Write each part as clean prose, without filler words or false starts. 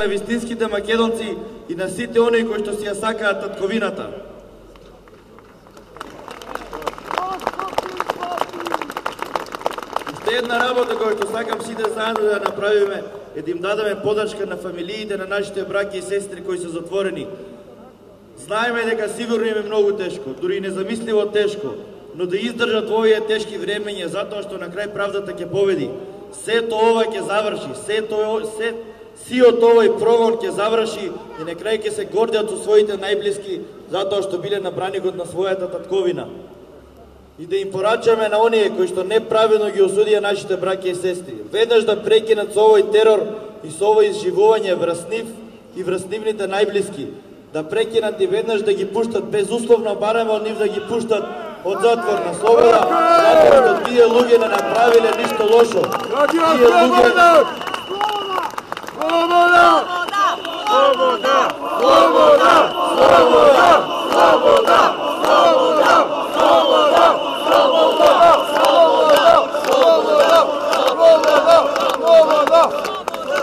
на вистинските македонци и на сите оние кои што си ја сакаат татковината. Уште една работа која што сакам сите заедно да направиме е да им дадеме подршка на фамилиите на нашите браќа и сестри кои се затворени. Знаеме дека сигурно им е многу тешко, дури и незамисливо тешко, но да издржат во овие тешки времења затоа што на крај правдата ќе победи. Сето ова ќе заврши, сиот овој прогон ќе заврши и на крај ќе се гордеат со своите најблиски затоа што биле на браникот на својата татковина. И да им порачаме на оние кои што неправедно ги осудија нашите браќа и сестри, веднаш да прекинат со овој терор и со овој изживување врз нив и врз нивните најблиски, да прекинат и веднаш да ги пуштат безусловно, барем од нив да ги пуштат од затвор на слобода, затоа што тие луѓе не направиле ништо лошо. Тие луѓе...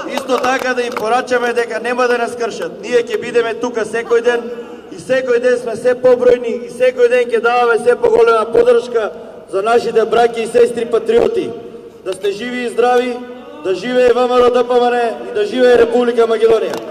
Исто така да им порачаме дека нема да нас кршат. Ние ќе бидеме тука секој ден и секој ден сме се побројни и секој ден ќе даваме се поголема поддршка за нашите браќа и сестри патриоти. Да сте живи и здрави, да живее ВМРО ДПМН и да живее Република Македонија.